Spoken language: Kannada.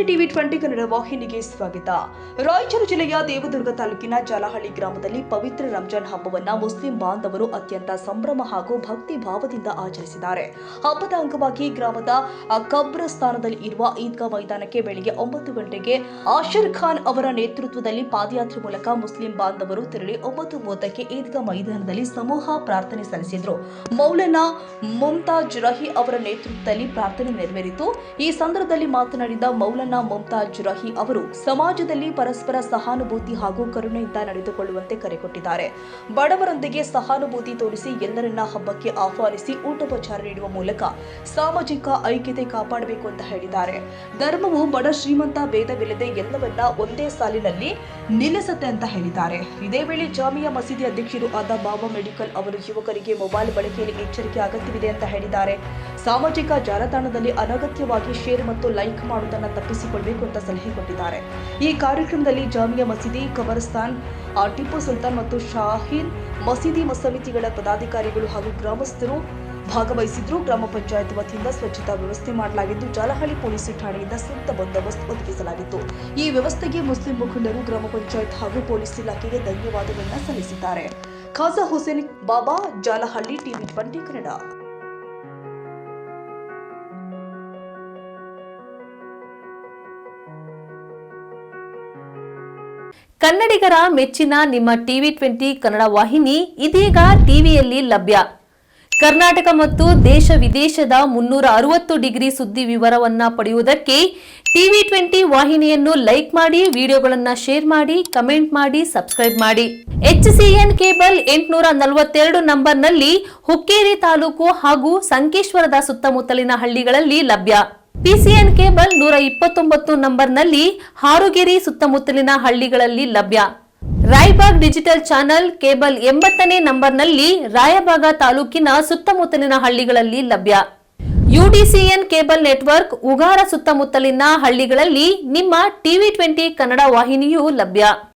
ಟಿವಿ 20 ಕನ್ನಡ ವಾಹಿನಿಗೆ ಸ್ವಾಗತ. ರಾಯಚೂರು ಜಿಲ್ಲೆಯ ದೇವದುರ್ಗ ತಾಲೂಕಿನ ಜಾಲಹಳ್ಳಿ ಗ್ರಾಮದಲ್ಲಿ ಪವಿತ್ರ ರಂಜಾನ್ ಹಬ್ಬವನ್ನು ಮುಸ್ಲಿಂ ಬಾಂಧವರು ಅತ್ಯಂತ ಸಂಭ್ರಮ ಹಾಗೂ ಭಕ್ತಿ ಭಾವದಿಂದ ಆಚರಿಸಿದ್ದಾರೆ. ಹಬ್ಬದ ಅಂಗವಾಗಿ ಗ್ರಾಮದ ಕಬ್ರಸ್ಥಾನದಲ್ಲಿ ಇರುವ ಈದ್ಗಾ ಮೈದಾನಕ್ಕೆ ಬೆಳಗ್ಗೆ 9 ಗಂಟೆಗೆ ಆಶರ್ ಖಾನ್ ಅವರ ನೇತೃತ್ವದಲ್ಲಿ ಪಾದಯಾತ್ರೆ ಮೂಲಕ ಮುಸ್ಲಿಂ ಬಾಂಧವರು ತೆರಳಿ 9:30ಕ್ಕೆ ಈದ್ಗಾ ಮೈದಾನದಲ್ಲಿ ಸಮೂಹ ಪ್ರಾರ್ಥನೆ ಸಲ್ಲಿಸಿದರು. ಮೌಲಾನಾ ಮುಮ್ತಾಜ್ ರಹಿ ಅವರ ನೇತೃತ್ವದಲ್ಲಿ ಪ್ರಾರ್ಥನೆ ನೆರವೇರಿತು. ಈ ಸಂದರ್ಭದಲ್ಲಿ ಮಾತನಾಡಿದ ಮೌಲಾನಾ ಮುಮ್ತಾಜ್ ರಹಿ ಅವರು ಸಮಾಜದಲ್ಲಿ ಪರಸ್ಪರ ಸಹಾನುಭೂತಿ ಹಾಗೂ ಕರುಣೆಯಿಂದ ನಡೆದುಕೊಳ್ಳುವಂತೆ ಕರೆ ಕೊಟ್ಟಿದ್ದಾರೆ. ಬಡವರೊಂದಿಗೆ ಸಹಾನುಭೂತಿ ತೋರಿಸಿ ಎಲ್ಲರನ್ನ ಹಬ್ಬಕ್ಕೆ ಆಹ್ವಾನಿಸಿ ಊಟೋಪಚಾರ ನೀಡುವ ಮೂಲಕ ಸಾಮಾಜಿಕ ಐಕ್ಯತೆ ಕಾಪಾಡಬೇಕು ಅಂತ ಹೇಳಿದ್ದಾರೆ. ಧರ್ಮವು ಬಡ ಶ್ರೀಮಂತ ಭೇದವಿಲ್ಲದೆ ಎಲ್ಲವನ್ನ ಒಂದೇ ಸಾಲಿನಲ್ಲಿ ನಿಲ್ಲಿಸುತ್ತೆ ಅಂತ ಹೇಳಿದ್ದಾರೆ. ಇದೇ ವೇಳೆ ಜಾಮಿಯಾ ಮಸೀದಿ ಅಧ್ಯಕ್ಷರು ಆದ ಬಾಬಾ ಮೆಡಿಕಲ್ ಅವರು ಯುವಕರಿಗೆ ಮೊಬೈಲ್ ಬಳಕೆಯಲ್ಲಿ ಎಚ್ಚರಿಕೆ ಅಗತ್ಯವಿದೆ ಅಂತ ಹೇಳಿದ್ದಾರೆ. ಸಾಮಾಜಿಕ ಜಾಲತಾಣದಲ್ಲಿ ಅನಗತ್ಯವಾಗಿ ಶೇರ್ ಮತ್ತು ಲೈಕ್ ಮಾಡುವುದನ್ನು ತಪ್ಪಿಸಿಕೊಳ್ಳಬೇಕು ಅಂತ ಸಲಹೆ ಕೊಟ್ಟಿದ್ದಾರೆ. ಈ ಕಾರ್ಯಕ್ರಮದಲ್ಲಿ ಜಾಮಿಯಾ ಮಸೀದಿ, ಕಬರಸ್ಥಾನ್, ಟಿಪ್ಪು ಸುಲ್ತಾನ್ ಮತ್ತು ಶಾಹೀನ್ ಮಸೀದಿ ಸಮಿತಿಗಳ ಪದಾಧಿಕಾರಿಗಳು ಹಾಗೂ ಗ್ರಾಮಸ್ಥರು ಭಾಗವಹಿಸಿದ್ರು. ಗ್ರಾಮ ಪಂಚಾಯತ್ ವತಿಯಿಂದ ಸ್ವಚ್ಛತಾ ವ್ಯವಸ್ಥೆ ಮಾಡಲಾಗಿದ್ದು, ಜಾಲಹಳ್ಳಿ ಪೊಲೀಸ್ ಠಾಣೆಯಿಂದ ಸೂಕ್ತ ಬಂದೋಬಸ್ತ್ ಒದಗಿಸಲಾಗಿತ್ತು. ಈ ವ್ಯವಸ್ಥೆಗೆ ಮುಸ್ಲಿಂ ಮುಖಂಡರು ಗ್ರಾಮ ಪಂಚಾಯತ್ ಹಾಗೂ ಪೊಲೀಸ್ ಇಲಾಖೆಗೆ ಧನ್ಯವಾದಗಳನ್ನು ಸಲ್ಲಿಸಿದ್ದಾರೆ. ಖಾಜಾ ಹುಸೇನ್ ಬಾಬಾ, ಜಾಲಹಳ್ಳಿ, ಟಿವಿ 20 ಕನ್ನಡ. ಕನ್ನಡಿಗರ ಮೆಚ್ಚಿನ ನಿಮ್ಮ ಟಿವಿ 20 ಕನ್ನಡ ವಾಹಿನಿ ಇದೀಗ ಟಿವಿಯಲ್ಲಿ ಲಭ್ಯ. ಕರ್ನಾಟಕ ಮತ್ತು ದೇಶ ವಿದೇಶದ 360 ಡಿಗ್ರಿ ಸುದ್ದಿ ವಿವರವನ್ನ ಪಡೆಯುವುದಕ್ಕೆ ಟಿವಿ 20 ವಾಹಿನಿಯನ್ನು ಲೈಕ್ ಮಾಡಿ, ವಿಡಿಯೋಗಳನ್ನು ಶೇರ್ ಮಾಡಿ, ಕಮೆಂಟ್ ಮಾಡಿ, ಸಬ್ಸ್ಕ್ರೈಬ್ ಮಾಡಿ. HCN ಕೇಬಲ್ 842 ನಂಬರ್ನಲ್ಲಿ ಹುಕ್ಕೇರಿ ತಾಲೂಕು ಹಾಗೂ ಸಂಕೇಶ್ವರದ ಸುತ್ತಮುತ್ತಲಿನ ಹಳ್ಳಿಗಳಲ್ಲಿ ಲಭ್ಯ. PCN ಕೇಬಲ್ 129 ನಂಬರ್ನಲ್ಲಿ ಹಾರುಗೆರೆ ಸುತ್ತಮುತ್ತಲಿನ ಹಳ್ಳಿಗಳಲ್ಲಿ ಲಭ್ಯ. ರಾಯಬಾಗ್ ಡಿಜಿಟಲ್ ಚಾನೆಲ್ ಕೇಬಲ್ 80ನೇ ನಂಬರ್ನಲ್ಲಿ ರಾಯಬಾಗ ತಾಲೂಕಿನ ಸುತ್ತಮುತ್ತಲಿನ ಹಳ್ಳಿಗಳಲ್ಲಿ ಲಭ್ಯ. UDCN ಕೇಬಲ್ ನೆಟ್ವರ್ಕ್ ಉಗಾರ ಸುತ್ತಮುತ್ತಲಿನ ಹಳ್ಳಿಗಳಲ್ಲಿ ನಿಮ್ಮ ಟಿವಿ 20 ಕನ್ನಡ ವಾಹಿನಿಯೂ ಲಭ್ಯ.